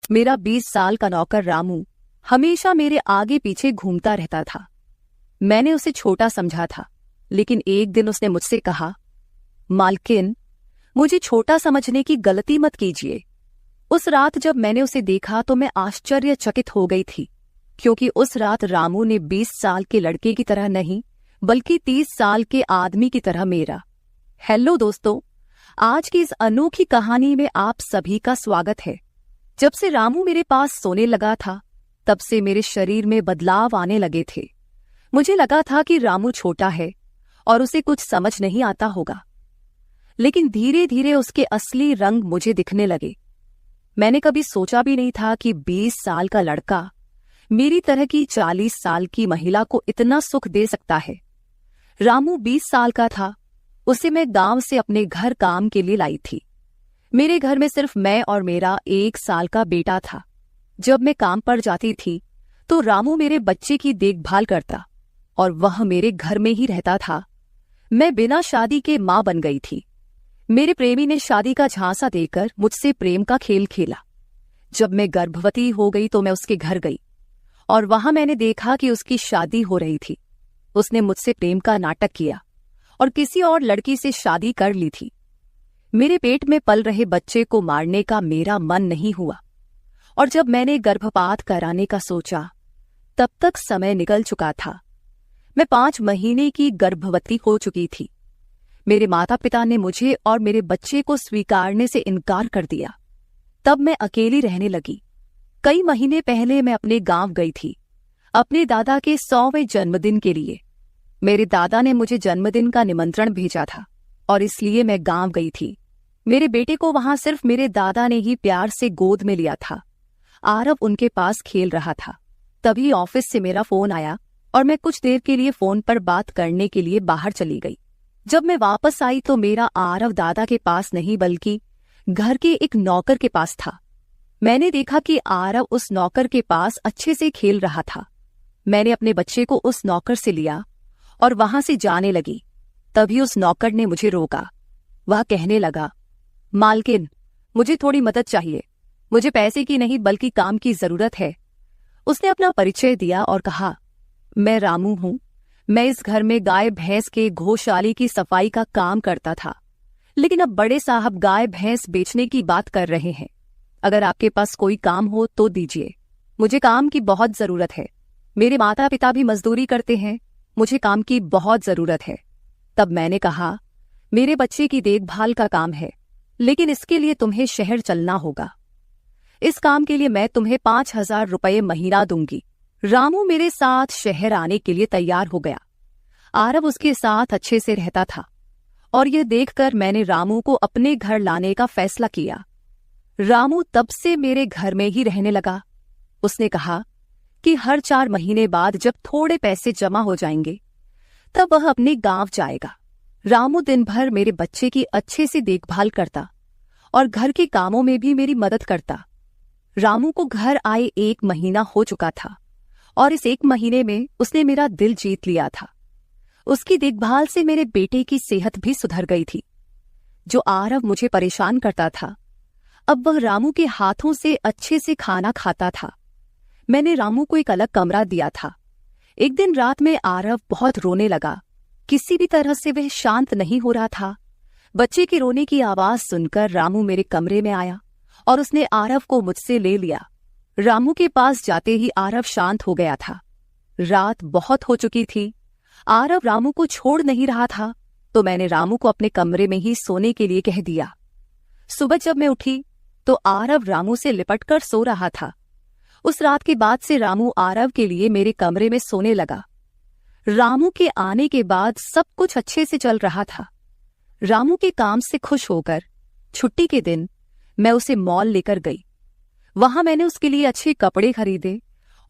मेरा 20 साल का नौकर रामू हमेशा मेरे आगे पीछे घूमता रहता था। मैंने उसे छोटा समझा था, लेकिन एक दिन उसने मुझसे कहा, मालकिन, मुझे छोटा समझने की गलती मत कीजिए। उस रात जब मैंने उसे देखा तो मैं आश्चर्यचकित हो गई थी, क्योंकि उस रात रामू ने 20 साल के लड़के की तरह नहीं, बल्कि 30 साल के आदमी की तरह मेरा। हेलो दोस्तों, आज की इस अनोखी कहानी में आप सभी का स्वागत है। जब से रामू मेरे पास सोने लगा था, तब से मेरे शरीर में बदलाव आने लगे थे। मुझे लगा था कि रामू छोटा है और उसे कुछ समझ नहीं आता होगा, लेकिन धीरे धीरे उसके असली रंग मुझे दिखने लगे। मैंने कभी सोचा भी नहीं था कि 20 साल का लड़का मेरी तरह की 40 साल की महिला को इतना सुख दे सकता है। रामू 20 साल का था। उसे मैं गांव से अपने घर काम के लिए लाई थी। मेरे घर में सिर्फ मैं और मेरा 1 साल का बेटा था। जब मैं काम पर जाती थी तो रामू मेरे बच्चे की देखभाल करता और वह मेरे घर में ही रहता था। मैं बिना शादी के मां बन गई थी। मेरे प्रेमी ने शादी का झांसा देकर मुझसे प्रेम का खेल खेला। जब मैं गर्भवती हो गई तो मैं उसके घर गई और वहां मैंने देखा कि उसकी शादी हो रही थी। उसने मुझसे प्रेम का नाटक किया और किसी और लड़की से शादी कर ली थी। मेरे पेट में पल रहे बच्चे को मारने का मेरा मन नहीं हुआ और जब मैंने गर्भपात कराने का सोचा, तब तक समय निकल चुका था। मैं 5 महीने की गर्भवती हो चुकी थी। मेरे माता पिता ने मुझे और मेरे बच्चे को स्वीकारने से इनकार कर दिया। तब मैं अकेली रहने लगी। कई महीने पहले मैं अपने गांव गई थी, अपने दादा के 100वें जन्मदिन के लिए। मेरे दादा ने मुझे जन्मदिन का निमंत्रण भेजा था और इसलिए मैं गांव गई थी। मेरे बेटे को वहां सिर्फ मेरे दादा ने ही प्यार से गोद में लिया था। आरव उनके पास खेल रहा था। तभी ऑफिस से मेरा फोन आया और मैं कुछ देर के लिए फोन पर बात करने के लिए बाहर चली गई। जब मैं वापस आई तो मेरा आरव दादा के पास नहीं बल्कि घर के एक नौकर के पास था। मैंने देखा कि आरव उस नौकर के पास अच्छे से खेल रहा था। मैंने अपने बच्चे को उस नौकर से लिया और वहां से जाने लगी। तभी उस नौकर ने मुझे रोका। वह कहने लगा, मालकिन, मुझे थोड़ी मदद चाहिए। मुझे पैसे की नहीं बल्कि काम की जरूरत है। उसने अपना परिचय दिया और कहा, मैं रामू हूं। मैं इस घर में गाय भैंस के गौशाले की सफाई का काम करता था, लेकिन अब बड़े साहब गाय भैंस बेचने की बात कर रहे हैं। अगर आपके पास कोई काम हो तो दीजिए। मुझे काम की बहुत जरूरत है। मेरे माता पिता भी मजदूरी करते हैं। मुझे काम की बहुत जरूरत है। तब मैंने कहा, मेरे बच्चे की देखभाल का काम है, लेकिन इसके लिए तुम्हें शहर चलना होगा। इस काम के लिए मैं तुम्हें 5,000 रुपये महीना दूंगी। रामू मेरे साथ शहर आने के लिए तैयार हो गया। आरव उसके साथ अच्छे से रहता था और यह देखकर मैंने रामू को अपने घर लाने का फैसला किया। रामू तब से मेरे घर में ही रहने लगा। उसने कहा कि हर 4 महीने बाद जब थोड़े पैसे जमा हो जाएंगे, तब वह अपने गांव जाएगा। रामू दिन भर मेरे बच्चे की अच्छे से देखभाल करता और घर के कामों में भी मेरी मदद करता। रामू को घर आए 1 महीना हो चुका था और इस 1 महीने में उसने मेरा दिल जीत लिया था। उसकी देखभाल से मेरे बेटे की सेहत भी सुधर गई थी। जो आरव मुझे परेशान करता था, अब वह रामू के हाथों से अच्छे से खाना खाता था। मैंने रामू को एक अलग कमरा दिया था। एक दिन रात में आरव बहुत रोने लगा। किसी भी तरह से वह शांत नहीं हो रहा था। बच्चे के रोने की आवाज सुनकर रामू मेरे कमरे में आया और उसने आरव को मुझसे ले लिया। रामू के पास जाते ही आरव शांत हो गया था। रात बहुत हो चुकी थी। आरव रामू को छोड़ नहीं रहा था, तो मैंने रामू को अपने कमरे में ही सोने के लिए कह दिया। सुबह जब मैं उठी तो आरव रामू से लिपटकर सो रहा था। उस रात के बाद से रामू आरव के लिए मेरे कमरे में सोने लगा। रामू के आने के बाद सब कुछ अच्छे से चल रहा था। रामू के काम से खुश होकर छुट्टी के दिन मैं उसे मॉल लेकर गई। वहां मैंने उसके लिए अच्छे कपड़े खरीदे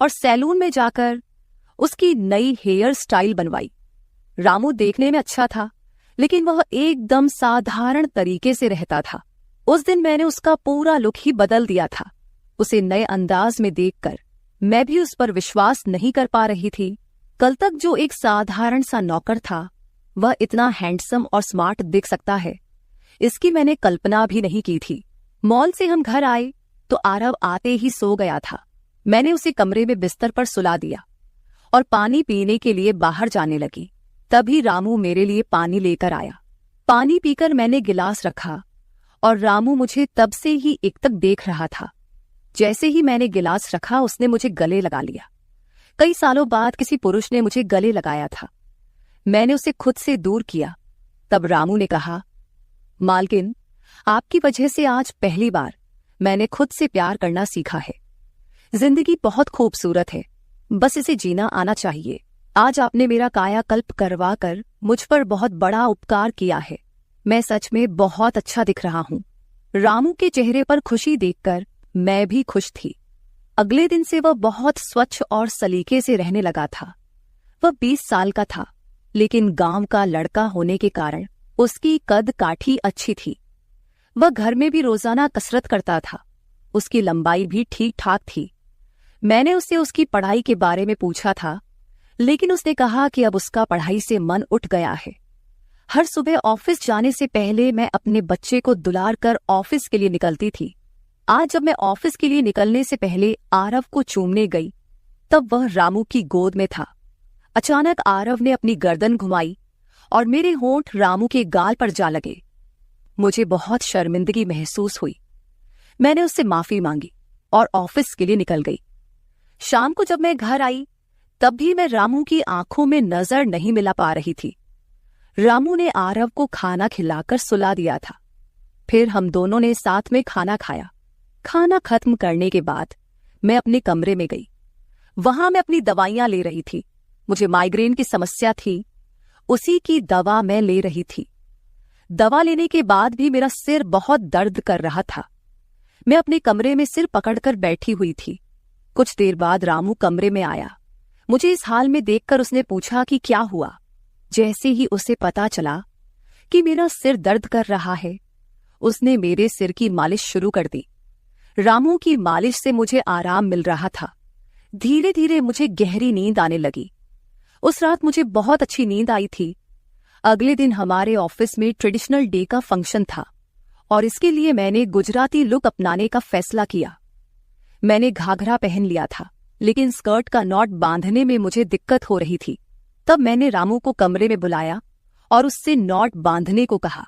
और सैलून में जाकर उसकी नई हेयर स्टाइल बनवाई। रामू देखने में अच्छा था, लेकिन वह एकदम साधारण तरीके से रहता था। उस दिन मैंने उसका पूरा लुक ही बदल दिया था। उसे नए अंदाज में देखकर मैं भी उस पर विश्वास नहीं कर पा रही थी। कल तक जो एक साधारण सा नौकर था, वह इतना हैंडसम और स्मार्ट दिख सकता है, इसकी मैंने कल्पना भी नहीं की थी। मॉल से हम घर आए तो आरव आते ही सो गया था। मैंने उसे कमरे में बिस्तर पर सुला दिया और पानी पीने के लिए बाहर जाने लगी। तभी रामू मेरे लिए पानी लेकर आया। पानी पीकर मैंने गिलास रखा और रामू मुझे तब से ही एकटक देख रहा था। जैसे ही मैंने गिलास रखा उसने मुझे गले लगा लिया। कई सालों बाद किसी पुरुष ने मुझे गले लगाया था। मैंने उसे खुद से दूर किया। तब रामू ने कहा, मालकिन, आपकी वजह से आज पहली बार मैंने खुद से प्यार करना सीखा है। जिंदगी बहुत खूबसूरत है, बस इसे जीना आना चाहिए। आज आपने मेरा कायाकल्प करवा कर मुझ पर बहुत बड़ा उपकार किया है। मैं सच में बहुत अच्छा दिख रहा हूँ। रामू के चेहरे पर खुशी देखकर मैं भी खुश थी। अगले दिन से वह बहुत स्वच्छ और सलीके से रहने लगा था। वह 20 साल का था, लेकिन गांव का लड़का होने के कारण उसकी कद काठी अच्छी थी। वह घर में भी रोजाना कसरत करता था। उसकी लंबाई भी ठीक ठाक थी। मैंने उससे उसकी पढ़ाई के बारे में पूछा था, लेकिन उसने कहा कि अब उसका पढ़ाई से मन उठ गया है। हर सुबह ऑफिस जाने से पहले मैं अपने बच्चे को दुलार कर ऑफिस के लिए निकलती थी। आज जब मैं ऑफिस के लिए निकलने से पहले आरव को चूमने गई, तब वह रामू की गोद में था। अचानक आरव ने अपनी गर्दन घुमाई और मेरे होंठ रामू के गाल पर जा लगे। मुझे बहुत शर्मिंदगी महसूस हुई। मैंने उससे माफी मांगी और ऑफिस के लिए निकल गई। शाम को जब मैं घर आई, तब भी मैं रामू की आंखों में नजर नहीं मिला पा रही थी। रामू ने आरव को खाना खिलाकर सुला दिया था। फिर हम दोनों ने साथ में खाना खाया। खाना खत्म करने के बाद मैं अपने कमरे में गई। वहां मैं अपनी दवाइयां ले रही थी। मुझे माइग्रेन की समस्या थी, उसी की दवा मैं ले रही थी। दवा लेने के बाद भी मेरा सिर बहुत दर्द कर रहा था। मैं अपने कमरे में सिर पकड़कर बैठी हुई थी। कुछ देर बाद रामू कमरे में आया। मुझे इस हाल में देखकर उसने पूछा कि क्या हुआ। जैसे ही उसे पता चला कि मेरा सिर दर्द कर रहा है, उसने मेरे सिर की मालिश शुरू कर दी। रामू की मालिश से मुझे आराम मिल रहा था। धीरे धीरे मुझे गहरी नींद आने लगी। उस रात मुझे बहुत अच्छी नींद आई थी। अगले दिन हमारे ऑफिस में ट्रेडिशनल डे का फंक्शन था और इसके लिए मैंने गुजराती लुक अपनाने का फैसला किया। मैंने घाघरा पहन लिया था, लेकिन स्कर्ट का नॉट बांधने में मुझे दिक्कत हो रही थी। तब मैंने रामू को कमरे में बुलाया और उससे नॉट बांधने को कहा।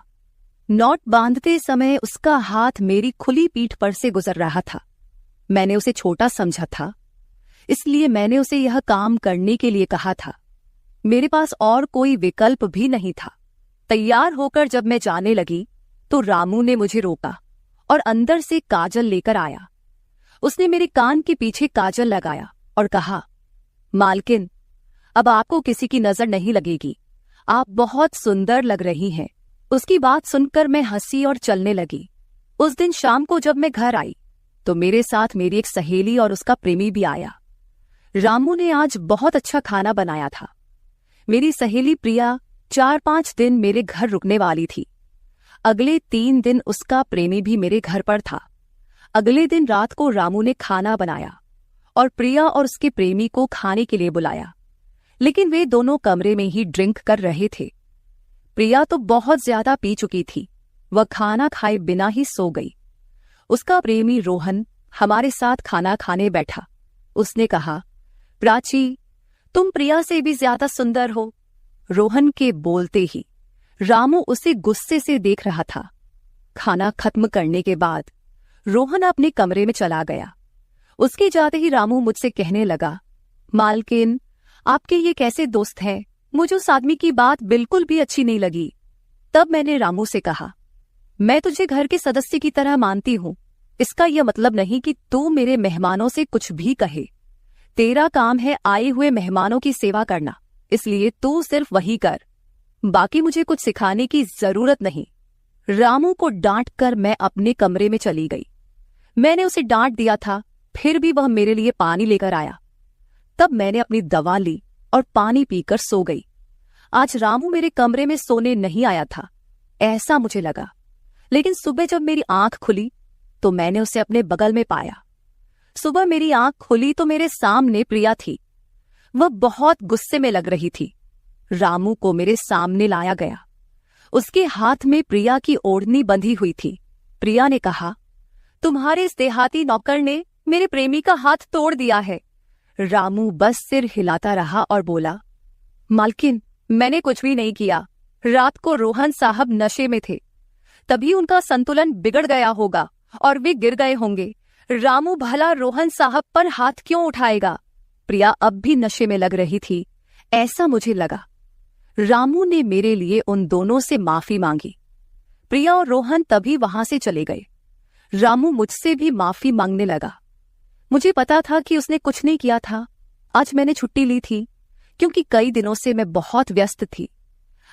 नॉट बांधते समय उसका हाथ मेरी खुली पीठ पर से गुजर रहा था। मैंने उसे छोटा समझा था, इसलिए मैंने उसे यह काम करने के लिए कहा था। मेरे पास और कोई विकल्प भी नहीं था। तैयार होकर जब मैं जाने लगी तो रामू ने मुझे रोका और अंदर से काजल लेकर आया। उसने मेरे कान के पीछे काजल लगाया और कहा, मालकिन, अब आपको किसी की नजर नहीं लगेगी। आप बहुत सुंदर लग रही हैं। उसकी बात सुनकर मैं हंसी और चलने लगी। उस दिन शाम को जब मैं घर आई तो मेरे साथ मेरी एक सहेली और उसका प्रेमी भी आया। रामू ने आज बहुत अच्छा खाना बनाया था। मेरी सहेली प्रिया 4-5 दिन मेरे घर रुकने वाली थी। अगले 3 दिन उसका प्रेमी भी मेरे घर पर था। अगले दिन रात को रामू ने खाना बनाया और प्रिया और उसके प्रेमी को खाने के लिए बुलाया, लेकिन वे दोनों कमरे में ही ड्रिंक कर रहे थे। प्रिया तो बहुत ज्यादा पी चुकी थी। वह खाना खाए बिना ही सो गई। उसका प्रेमी रोहन हमारे साथ खाना खाने बैठा। उसने कहा, प्राची, तुम प्रिया से भी ज्यादा सुंदर हो। रोहन के बोलते ही रामू उसे गुस्से से देख रहा था। खाना खत्म करने के बाद रोहन अपने कमरे में चला गया। उसके जाते ही रामू मुझसे कहने लगा, मालकिन, आपके ये कैसे दोस्त हैं? मुझे उस आदमी की बात बिल्कुल भी अच्छी नहीं लगी। तब मैंने रामू से कहा, मैं तुझे घर के सदस्य की तरह मानती हूँ। इसका यह मतलब नहीं कि तू मेरे मेहमानों से कुछ भी कहे। तेरा काम है आए हुए मेहमानों की सेवा करना, इसलिए तू सिर्फ वही कर। बाकी मुझे कुछ सिखाने की जरूरत नहीं। रामू को डांट कर मैं अपने कमरे में चली गई। मैंने उसे डांट दिया था, फिर भी वह मेरे लिए पानी लेकर आया। तब मैंने अपनी दवा ली और पानी पीकर सो गई। आज रामू मेरे कमरे में सोने नहीं आया था, ऐसा मुझे लगा। लेकिन सुबह जब मेरी आंख खुली तो मैंने उसे अपने बगल में पाया। सुबह मेरी आंख खुली तो मेरे सामने प्रिया थी। वह बहुत गुस्से में लग रही थी। रामू को मेरे सामने लाया गया। उसके हाथ में प्रिया की ओढ़नी बंधी हुई थी। प्रिया ने कहा, तुम्हारे इस देहाती नौकर ने मेरे प्रेमी का हाथ तोड़ दिया है। रामू बस सिर हिलाता रहा और बोला, मालकिन, मैंने कुछ भी नहीं किया। रात को रोहन साहब नशे में थे, तभी उनका संतुलन बिगड़ गया होगा और वे गिर गए होंगे। रामू भला रोहन साहब पर हाथ क्यों उठाएगा? प्रिया अब भी नशे में लग रही थी, ऐसा मुझे लगा। रामू ने मेरे लिए उन दोनों से माफी मांगी। प्रिया और रोहन तभी वहां से चले गए। रामू मुझसे भी माफी मांगने लगा। मुझे पता था कि उसने कुछ नहीं किया था। आज मैंने छुट्टी ली थी क्योंकि कई दिनों से मैं बहुत व्यस्त थी।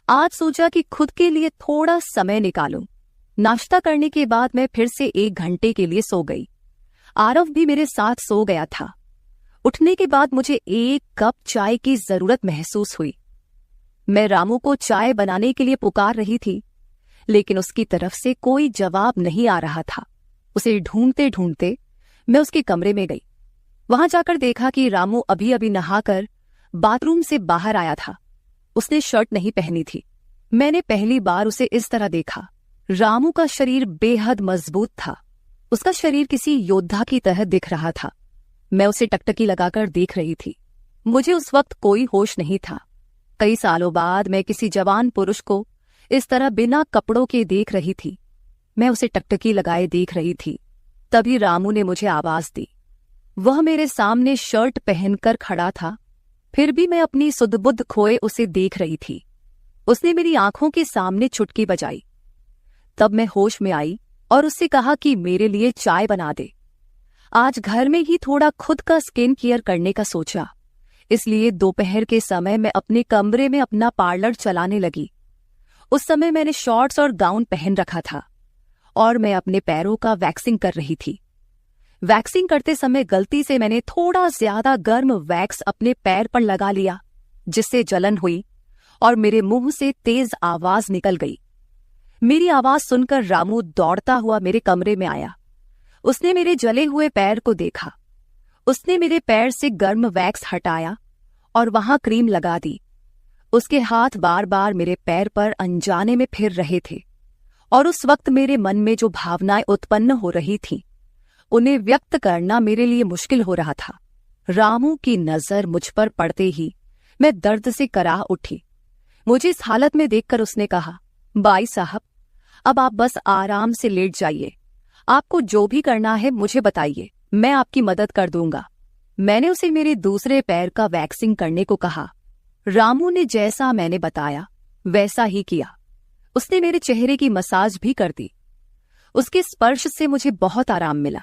आज सोचा कि खुद के लिए थोड़ा समय निकालूं। नाश्ता करने के बाद मैं फिर से 1 घंटे के लिए सो गई। आरव भी मेरे साथ सो गया था। उठने के बाद मुझे 1 कप चाय की जरूरत महसूस हुई। मैं रामू को चाय बनाने के लिए पुकार रही थी, लेकिन उसकी तरफ से कोई जवाब नहीं आ रहा था। उसे ढूंढते ढूंढते मैं उसके कमरे में गई। वहां जाकर देखा कि रामू अभी अभी नहाकर बाथरूम से बाहर आया था। उसने शर्ट नहीं पहनी थी। मैंने पहली बार उसे इस तरह देखा। रामू का शरीर बेहद मजबूत था। उसका शरीर किसी योद्धा की तरह दिख रहा था। मैं उसे टकटकी लगाकर देख रही थी। मुझे उस वक्त कोई होश नहीं था। कई सालों बाद मैं किसी जवान पुरुष को इस तरह बिना कपड़ों के देख रही थी। मैं उसे टकटकी लगाए देख रही थी। तभी रामू ने मुझे आवाज दी। वह मेरे सामने शर्ट पहनकर खड़ा था, फिर भी मैं अपनी सुध-बुध खोए उसे देख रही थी। उसने मेरी आंखों के सामने चुटकी बजाई। तब मैं होश में आई और उससे कहा कि मेरे लिए चाय बना दे। आज घर में ही थोड़ा खुद का स्किन केयर करने का सोचा, इसलिए दोपहर के समय मैं अपने कमरे में अपना पार्लर चलाने लगी। उस समय मैंने शॉर्ट्स और गाउन पहन रखा था और मैं अपने पैरों का वैक्सिंग कर रही थी। वैक्सिंग करते समय गलती से मैंने थोड़ा ज्यादा गर्म वैक्स अपने पैर पर लगा लिया, जिससे जलन हुई और मेरे मुंह से तेज आवाज निकल गई। मेरी आवाज सुनकर रामू दौड़ता हुआ मेरे कमरे में आया। उसने मेरे जले हुए पैर को देखा। उसने मेरे पैर से गर्म वैक्स हटाया और वहां क्रीम लगा दी। उसके हाथ बार बार मेरे पैर पर अनजाने में फिर रहे थे और उस वक्त मेरे मन में जो भावनाएं उत्पन्न हो रही थीं, उन्हें व्यक्त करना मेरे लिए मुश्किल हो रहा था। रामू की नजर मुझ पर पड़ते ही मैं दर्द से कराह उठी। मुझे इस हालत में देखकर उसने कहा, बाई साहब, अब आप बस आराम से लेट जाइए। आपको जो भी करना है मुझे बताइए, मैं आपकी मदद कर दूंगा। मैंने उसे मेरे दूसरे पैर का वैक्सिंग करने को कहा। रामू ने जैसा मैंने बताया वैसा ही किया। उसने मेरे चेहरे की मसाज भी कर दी। उसके स्पर्श से मुझे बहुत आराम मिला।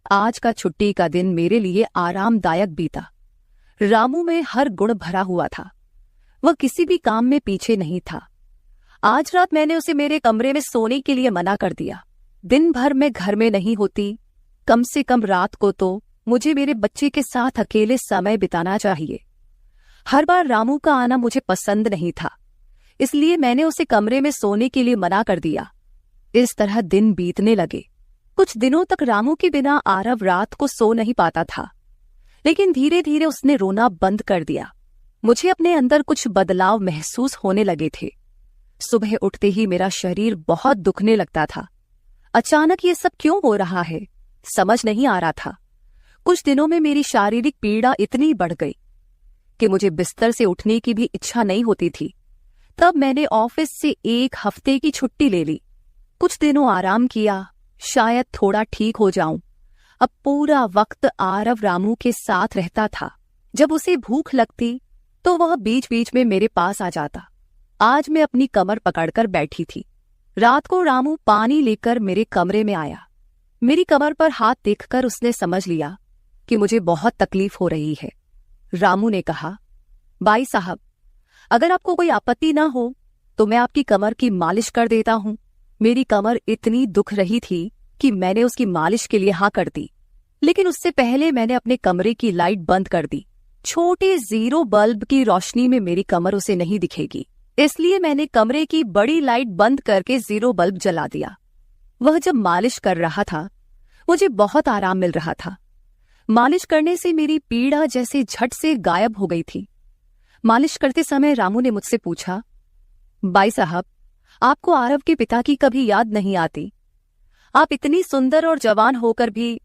आज का छुट्टी का दिन मेरे लिए आरामदायक बीता। रामू में हर गुण भरा हुआ था। वह किसी भी काम में पीछे नहीं था। आज रात मैंने उसे मेरे कमरे में सोने के लिए मना कर दिया। दिन भर मैं घर में नहीं होती, कम से कम रात को तो मुझे मेरे बच्चे के साथ अकेले समय बिताना चाहिए। हर बार रामू का आना मुझे पसंद नहीं था, इसलिए मैंने उसे कमरे में सोने के लिए मना कर दिया। इस तरह दिन बीतने लगे। कुछ दिनों तक रामू के बिना आरव रात को सो नहीं पाता था, लेकिन धीरे धीरे उसने रोना बंद कर दिया। मुझे अपने अंदर कुछ बदलाव महसूस होने लगे थे। सुबह उठते ही मेरा शरीर बहुत दुखने लगता था। अचानक ये सब क्यों हो रहा है, समझ नहीं आ रहा था। कुछ दिनों में मेरी शारीरिक पीड़ा इतनी बढ़ गई कि मुझे बिस्तर से उठने की भी इच्छा नहीं होती थी। तब मैंने ऑफिस से 1 हफ्ते की छुट्टी ले ली। कुछ दिनों आराम किया, शायद थोड़ा ठीक हो जाऊं। अब पूरा वक्त आरव रामू के साथ रहता था। जब उसे भूख लगती तो वह बीच बीच में मेरे पास आ जाता। आज मैं अपनी कमर पकड़कर बैठी थी। रात को रामू पानी लेकर मेरे कमरे में आया। मेरी कमर पर हाथ देखकर उसने समझ लिया कि मुझे बहुत तकलीफ हो रही है। रामू ने कहा, बाई साहब, अगर आपको कोई आपत्ति ना हो तो मैं आपकी कमर की मालिश कर देता हूं। मेरी कमर इतनी दुख रही थी कि मैंने उसकी मालिश के लिए हाँ कर दी, लेकिन उससे पहले मैंने अपने कमरे की लाइट बंद कर दी। छोटे 0 बल्ब की रोशनी में मेरी कमर उसे नहीं दिखेगी, इसलिए मैंने कमरे की बड़ी लाइट बंद करके 0 बल्ब जला दिया। वह जब मालिश कर रहा था मुझे बहुत आराम मिल रहा था। मालिश करने से मेरी पीड़ा जैसे झट से गायब हो गई थी। मालिश करते समय रामू ने मुझसे पूछा, बाई साहब, आपको आरव के पिता की कभी याद नहीं आती? आप इतनी सुंदर और जवान होकर भी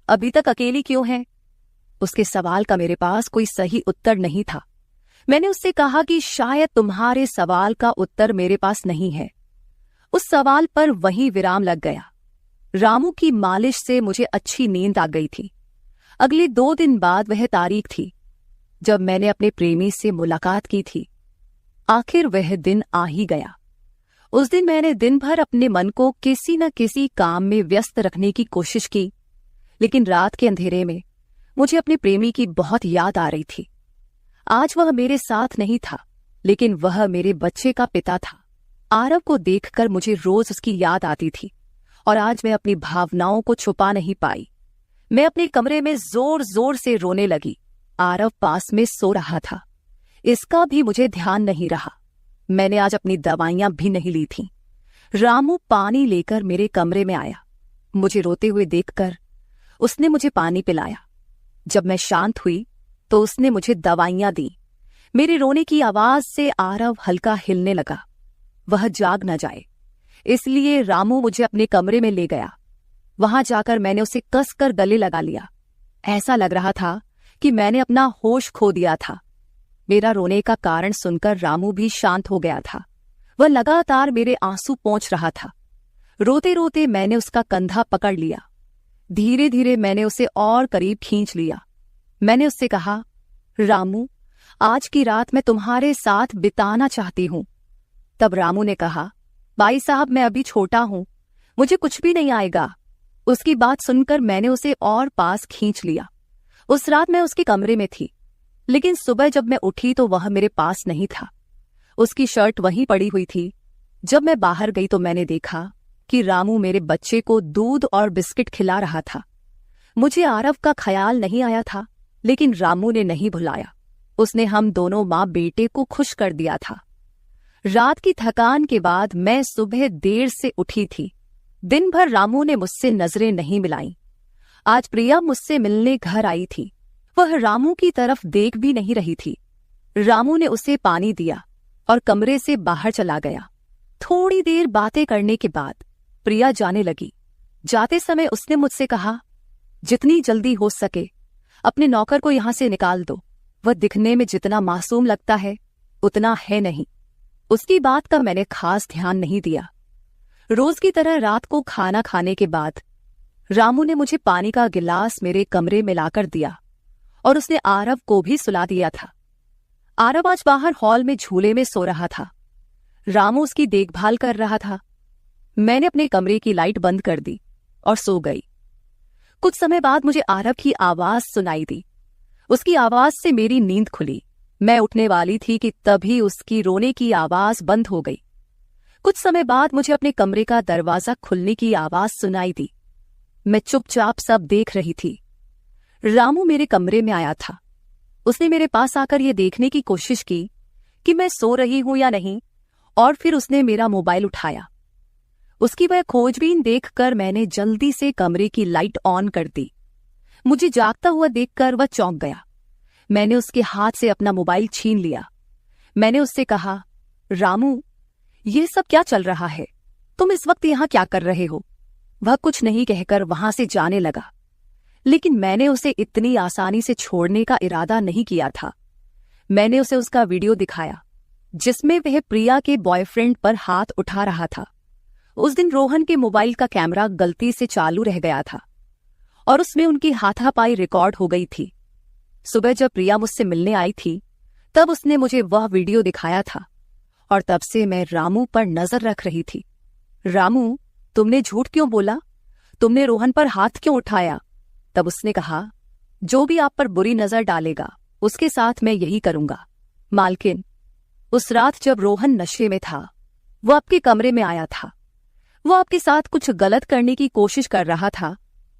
अभी तक अकेली क्यों हैं? उसके सवाल का मेरे पास कोई सही उत्तर नहीं था। मैंने उससे कहा कि शायद तुम्हारे सवाल का उत्तर मेरे पास नहीं है। उस सवाल पर वहीं विराम लग गया। रामू की मालिश से मुझे अच्छी नींद आ गई थी। अगले 2 दिन बाद वह तारीख थी जब मैंने अपने प्रेमी से मुलाकात की थी। आखिर वह दिन आ ही गया। उस दिन मैंने दिन भर अपने मन को किसी न किसी काम में व्यस्त रखने की कोशिश की, लेकिन रात के अंधेरे में मुझे अपने प्रेमी की बहुत याद आ रही थी। आज वह मेरे साथ नहीं था, लेकिन वह मेरे बच्चे का पिता था। आरव को देखकर मुझे रोज उसकी याद आती थी और आज मैं अपनी भावनाओं को छुपा नहीं पाई। मैं अपने कमरे में जोर जोर से रोने लगी। आरव पास में सो रहा था, इसका भी मुझे ध्यान नहीं रहा। मैंने आज अपनी दवाइयां भी नहीं ली थीं। रामू पानी लेकर मेरे कमरे में आया। मुझे रोते हुए देखकर उसने मुझे पानी पिलाया। जब मैं शांत हुई तो उसने मुझे दवाइयां दी। मेरे रोने की आवाज से आरव हल्का हिलने लगा। वह जाग न जाए, इसलिए रामू मुझे अपने कमरे में ले गया। वहां जाकर मैंने उसे कसकर गले लगा लिया। ऐसा लग रहा था कि मैंने अपना होश खो दिया था। मेरा रोने का कारण सुनकर रामू भी शांत हो गया था। वह लगातार मेरे आंसू पोंछ रहा था। रोते रोते मैंने उसका कंधा पकड़ लिया। धीरे धीरे मैंने उसे और करीब खींच लिया। मैंने उससे कहा, रामू, आज की रात मैं तुम्हारे साथ बिताना चाहती हूं। तब रामू ने कहा, भाई साहब, मैं अभी छोटा हूं, मुझे कुछ भी नहीं आएगा। उसकी बात सुनकर मैंने उसे और पास खींच लिया। उस रात मैं उसके कमरे में थी, लेकिन सुबह जब मैं उठी तो वह मेरे पास नहीं था। उसकी शर्ट वहीं पड़ी हुई थी। जब मैं बाहर गई तो मैंने देखा कि रामू मेरे बच्चे को दूध और बिस्किट खिला रहा था। मुझे आरव का ख्याल नहीं आया था, लेकिन रामू ने नहीं भुलाया। उसने हम दोनों माँ बेटे को खुश कर दिया था। रात की थकान के बाद मैं सुबह देर से उठी थी। दिन भर रामू ने मुझसे नजरें नहीं मिलाईं। आज प्रिया मुझसे मिलने घर आई थी। वह रामू की तरफ देख भी नहीं रही थी। रामू ने उसे पानी दिया और कमरे से बाहर चला गया। थोड़ी देर बातें करने के बाद प्रिया जाने लगी। जाते समय उसने मुझसे कहा, जितनी जल्दी हो सके अपने नौकर को यहां से निकाल दो। वह दिखने में जितना मासूम लगता है उतना है नहीं। उसकी बात का मैंने खास ध्यान नहीं दिया। रोज की तरह रात को खाना खाने के बाद रामू ने मुझे पानी का गिलास मेरे कमरे में लाकर दिया और उसने आरव को भी सुला दिया था। आरव आज बाहर हॉल में झूले में सो रहा था। रामू उसकी देखभाल कर रहा था। मैंने अपने कमरे की लाइट बंद कर दी और सो गई। कुछ समय बाद मुझे आरव की आवाज सुनाई दी। उसकी आवाज से मेरी नींद खुली। मैं उठने वाली थी कि तभी उसकी रोने की आवाज बंद हो गई। कुछ समय बाद मुझे अपने कमरे का दरवाजा खुलने की आवाज सुनाई दी। मैं चुपचाप सब देख रही थी। रामू मेरे कमरे में आया था। उसने मेरे पास आकर यह देखने की कोशिश की कि मैं सो रही हूं या नहीं, और फिर उसने मेरा मोबाइल उठाया। उसकी वह खोजबीन देखकर मैंने जल्दी से कमरे की लाइट ऑन कर दी। मुझे जागता हुआ देखकर वह चौंक गया। मैंने उसके हाथ से अपना मोबाइल छीन लिया। मैंने उससे कहा, रामू, ये सब क्या चल रहा है? तुम इस वक्त यहां क्या कर रहे हो? वह कुछ नहीं कहकर वहां से जाने लगा, लेकिन मैंने उसे इतनी आसानी से छोड़ने का इरादा नहीं किया था। मैंने उसे उसका वीडियो दिखाया जिसमें वह प्रिया के बॉयफ्रेंड पर हाथ उठा रहा था। उस दिन रोहन के मोबाइल का कैमरा गलती से चालू रह गया था और उसमें उनकी हाथापाई रिकॉर्ड हो गई थी। सुबह जब प्रिया मुझसे मिलने आई थी तब उसने मुझे वह वीडियो दिखाया था और तब से मैं रामू पर नजर रख रही थी। रामू, तुमने झूठ क्यों बोला? तुमने रोहन पर हाथ क्यों उठाया? तब उसने कहा, जो भी आप पर बुरी नजर डालेगा उसके साथ मैं यही करूंगा। मालकिन, उस रात जब रोहन नशे में था वो आपके कमरे में आया था। वो आपके साथ कुछ गलत करने की कोशिश कर रहा था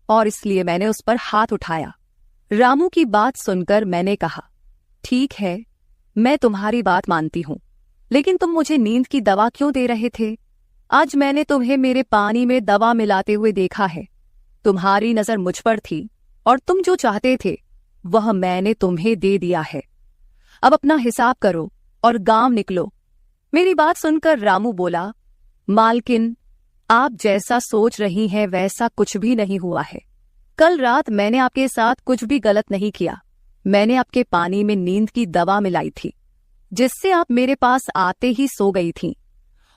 और इसलिए मैंने उस पर हाथ उठाया। रामू की बात सुनकर मैंने कहा, ठीक है, मैं तुम्हारी बात मानती हूं, लेकिन तुम मुझे नींद की दवा क्यों दे रहे थे? आज मैंने तुम्हें मेरे पानी में दवा मिलाते हुए देखा है। तुम्हारी नजर मुझ पर थी और तुम जो चाहते थे वह मैंने तुम्हें दे दिया है। अब अपना हिसाब करो और गांव निकलो। मेरी बात सुनकर रामू बोला, मालकिन, आप जैसा सोच रही हैं वैसा कुछ भी नहीं हुआ है। कल रात मैंने आपके साथ कुछ भी गलत नहीं किया। मैंने आपके पानी में नींद की दवा मिलाई थी, जिससे आप मेरे पास आते ही सो गई थीं,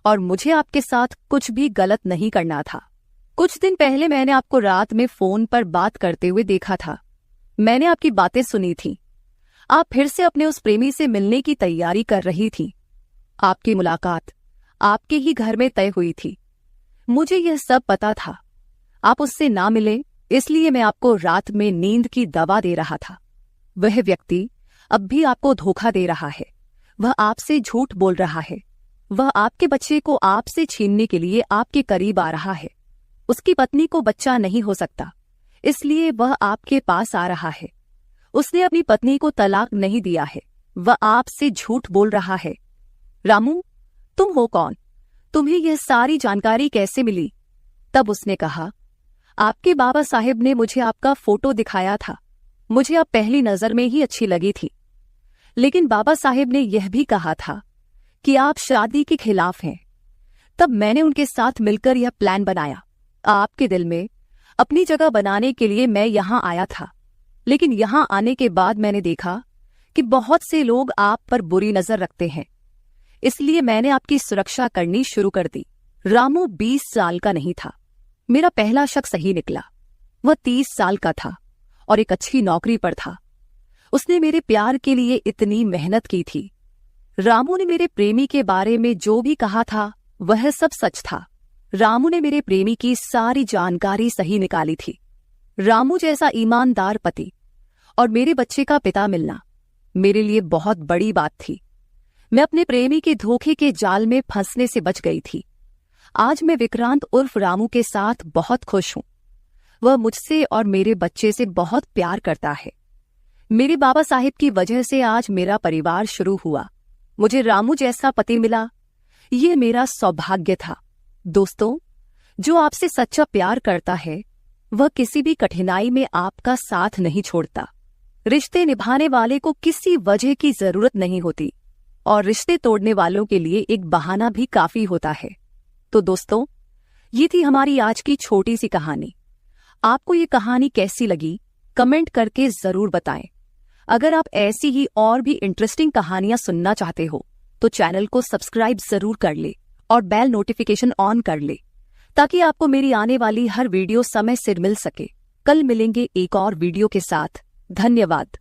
और मुझे आपके साथ कुछ भी गलत नहीं करना था। कुछ दिन पहले मैंने आपको रात में फोन पर बात करते हुए देखा था। मैंने आपकी बातें सुनी थी। आप फिर से अपने उस प्रेमी से मिलने की तैयारी कर रही थी। आपकी मुलाकात आपके ही घर में तय हुई थी। मुझे यह सब पता था। आप उससे ना मिले, इसलिए मैं आपको रात में नींद की दवा दे रहा था। वह व्यक्ति अब भी आपको धोखा दे रहा है। वह आपसे झूठ बोल रहा है। वह आपके बच्चे को आपसे छीनने के लिए आपके करीब आ रहा है। उसकी पत्नी को बच्चा नहीं हो सकता, इसलिए वह आपके पास आ रहा है। उसने अपनी पत्नी को तलाक नहीं दिया है। वह आपसे झूठ बोल रहा है। रामू, तुम हो कौन? तुम्हें यह सारी जानकारी कैसे मिली? तब उसने कहा, आपके बाबा साहेब ने मुझे आपका फोटो दिखाया था। मुझे आप पहली नजर में ही अच्छी लगी थी, लेकिन बाबा साहेब ने यह भी कहा था कि आप शादी के खिलाफ हैं। तब मैंने उनके साथ मिलकर यह प्लान बनाया। आपके दिल में अपनी जगह बनाने के लिए मैं यहां आया था, लेकिन यहां आने के बाद मैंने देखा कि बहुत से लोग आप पर बुरी नजर रखते हैं, इसलिए मैंने आपकी सुरक्षा करनी शुरू कर दी। रामू 20 साल का नहीं था। मेरा पहला शक सही निकला। वह 30 साल का था और एक अच्छी नौकरी पर था। उसने मेरे प्यार के लिए इतनी मेहनत की थी। रामू ने मेरे प्रेमी के बारे में जो भी कहा था वह सब सच था। रामू ने मेरे प्रेमी की सारी जानकारी सही निकाली थी। रामू जैसा ईमानदार पति और मेरे बच्चे का पिता मिलना मेरे लिए बहुत बड़ी बात थी। मैं अपने प्रेमी के धोखे के जाल में फंसने से बच गई थी। आज मैं विक्रांत उर्फ रामू के साथ बहुत खुश हूं। वह मुझसे और मेरे बच्चे से बहुत प्यार करता है। मेरे बाबा साहिब की वजह से आज मेरा परिवार शुरू हुआ। मुझे रामू जैसा पति मिला, ये मेरा सौभाग्य था। दोस्तों, जो आपसे सच्चा प्यार करता है वह किसी भी कठिनाई में आपका साथ नहीं छोड़ता। रिश्ते निभाने वाले को किसी वजह की जरूरत नहीं होती, और रिश्ते तोड़ने वालों के लिए एक बहाना भी काफी होता है। तो दोस्तों, ये थी हमारी आज की छोटी सी कहानी। आपको ये कहानी कैसी लगी कमेंट करके जरूर बताएं। अगर आप ऐसी ही और भी इंटरेस्टिंग कहानियां सुनना चाहते हो तो चैनल को सब्सक्राइब जरूर कर ले और बेल नोटिफिकेशन ऑन कर ले, ताकि आपको मेरी आने वाली हर वीडियो समय से मिल सके। कल मिलेंगे एक और वीडियो के साथ। धन्यवाद।